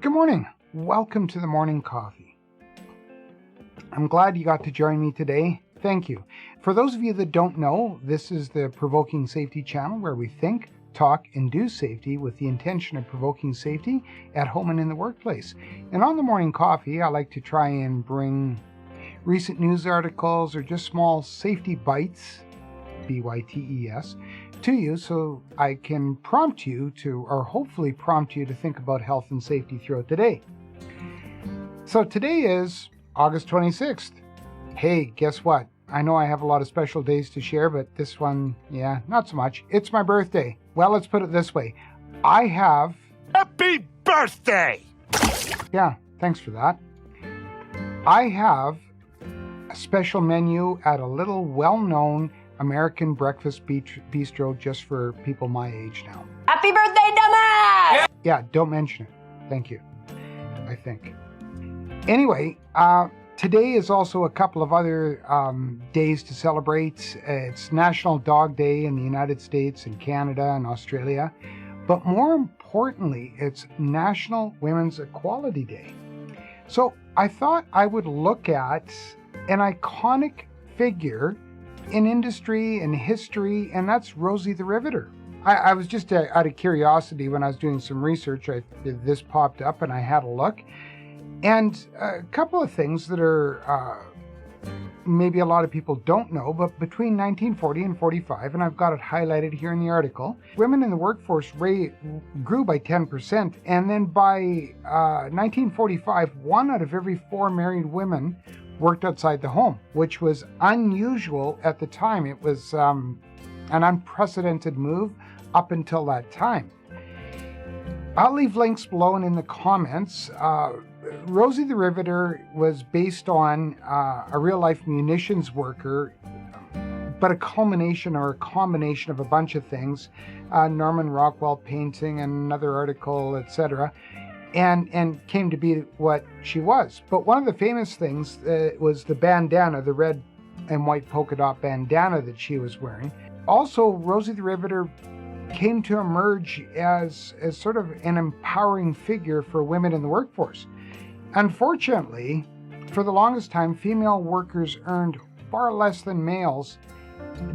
Good morning. Welcome to the morning coffee. I'm glad you got to join me today. Thank you. For those of you that don't know, this is the Provoking Safety channel where we think, talk, and do safety with the intention of provoking safety at home and in the workplace. And on the morning coffee, I like to try and bring recent news articles or just small safety bites, B-Y-T-E-S, to you so I can prompt you to, or hopefully prompt you to think about health and safety throughout the day. So today is August 26th. Hey, guess what? I know I have a lot of special days to share, but this one, not so much. It's my birthday. Well, let's put it this way. I have... Happy birthday! Yeah, thanks for that. I have a special menu at a little well-known American breakfast bistro just for people my age now. Happy birthday, dumbass! Yeah, don't mention it. Thank you, I think. Anyway, today is also a couple of other days to celebrate. It's National Dog Day in the United States and Canada and Australia. But more importantly, it's National Women's Equality Day. So I thought I would look at an iconic figure in industry and history, and that's Rosie the Riveter. I was just out of curiosity when I was doing some research, this popped up and I had a look. And a couple of things that are maybe a lot of people don't know, but between 1940 and 45, and I've got it highlighted here in the article, women in the workforce grew by 10. And then by 1945, 1 out of every 4 married women worked outside the home, which was unusual at the time. It was an unprecedented move up until that time. I'll leave links below and in the comments. Rosie the Riveter was based on a real-life munitions worker, but a culmination or a combination of a bunch of things, Norman Rockwell painting and another article, etc., and came to be what she was. But one of the famous things was the bandana, the red and white polka dot bandana that she was wearing. Also, Rosie the Riveter came to emerge as sort of an empowering figure for women in the workforce. Unfortunately, for the longest time, female workers earned far less than males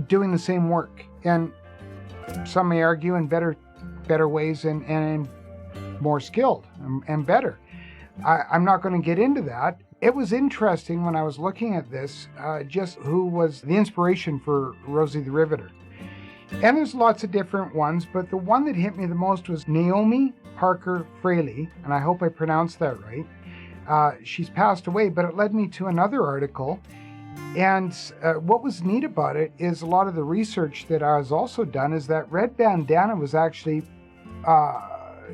doing the same work, and some may argue in better ways and more skilled and better. I'm not going to get into that. It was interesting when I was looking at this, just who was the inspiration for Rosie the Riveter. And there's lots of different ones, but the one that hit me the most was Naomi Parker Fraley, and I hope I pronounced that right. She's passed away, but it led me to another article. And what was neat about it is a lot of the research that I was also done is that red bandana was actually,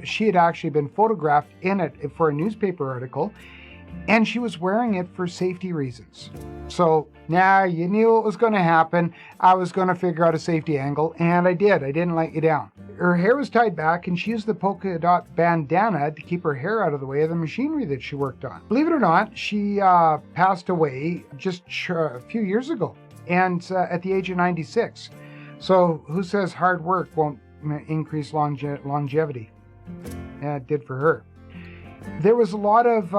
she had actually been photographed in it for a newspaper article, and she was wearing it for safety reasons. So now you knew it was going to happen. I was going to figure out a safety angle, and I did. I didn't let you down. Her hair was tied back, and she used the polka dot bandana to keep her hair out of the way of the machinery that she worked on. Believe it or not, she passed away just a few years ago, and at the age of 96. So who says hard work won't increase longevity? Yeah, it did for her. There was a lot of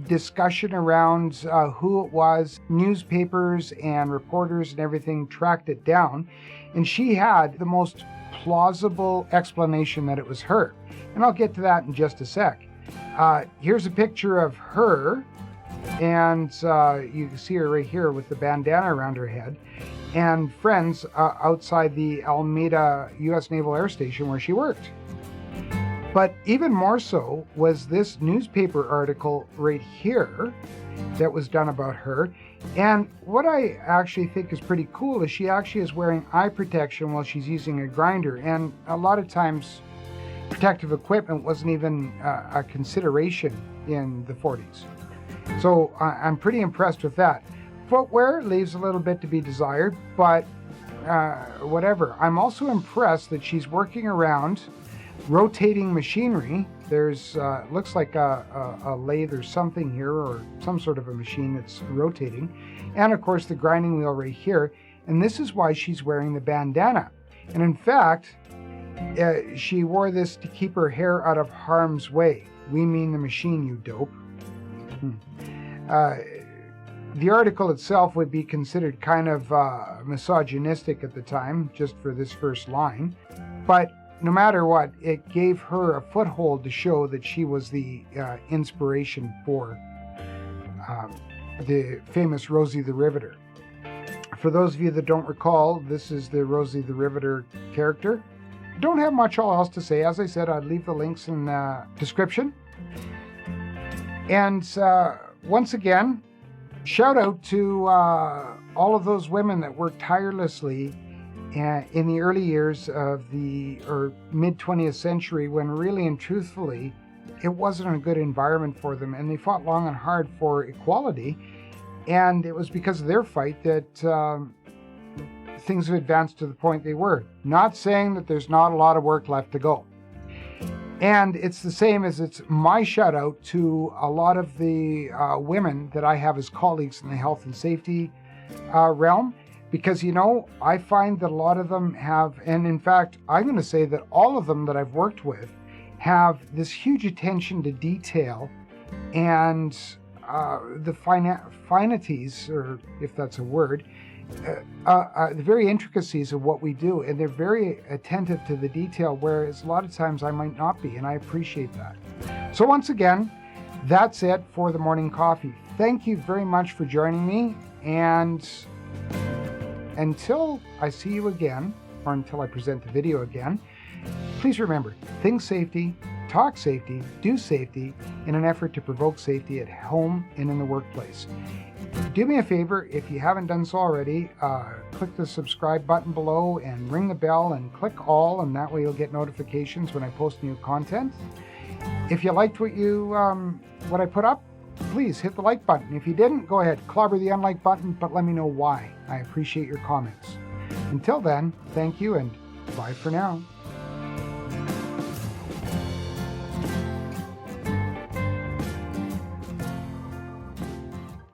discussion around who it was. Newspapers and reporters and everything tracked it down, and she had the most plausible explanation that it was her. And I'll get to that in just a sec. Here's a picture of her, and you can see her right here with the bandana around her head, and friends outside the Alameda U.S. Naval Air Station where she worked. But even more so was this newspaper article right here that was done about her. And what I actually think is pretty cool is she actually is wearing eye protection while she's using a grinder. And a lot of times protective equipment wasn't even a consideration in the 40s. So I'm pretty impressed with that. Footwear leaves a little bit to be desired, but whatever. I'm also impressed that she's working around rotating machinery. There's looks like a lathe or something here, or some sort of a machine that's rotating, and of course the grinding wheel right here. And this is why she's wearing the bandana. And in fact, she wore this to keep her hair out of harm's way. We mean the machine, you dope. The article itself would be considered kind of misogynistic at the time, just for this first line. But no matter what, it gave her a foothold to show that she was the inspiration for the famous Rosie the Riveter. For those of you that don't recall, this is the Rosie the Riveter character. Don't have much else to say. As I said, I'd leave the links in the description. And once again, shout out to all of those women that worked tirelessly in the early years of the mid 20th century, when really and truthfully it wasn't a good environment for them, and they fought long and hard for equality. And it was because of their fight that things have advanced to the point they were. Not saying that there's not a lot of work left to go. And it's the same as it's my shout out to a lot of the women that I have as colleagues in the health and safety realm, because, you know, I find that a lot of them have, and in fact, I'm going to say that all of them that I've worked with have this huge attention to detail and the finities, or if that's a word, the very intricacies of what we do, and they're very attentive to the detail, whereas a lot of times I might not be, and I appreciate that. So once again, that's it for the morning coffee. Thank you very much for joining me, and until I see you again, or until I present the video again, please remember, think safety, talk safety, do safety in an effort to provoke safety at home and in the workplace. Do me a favor, if you haven't done so already, click the subscribe button below and ring the bell and click all, and that way you'll get notifications when I post new content. If you liked what I put up, please hit the like button. If you didn't, go ahead, clobber the unlike button, but let me know why. I appreciate your comments. Until then, thank you and bye for now.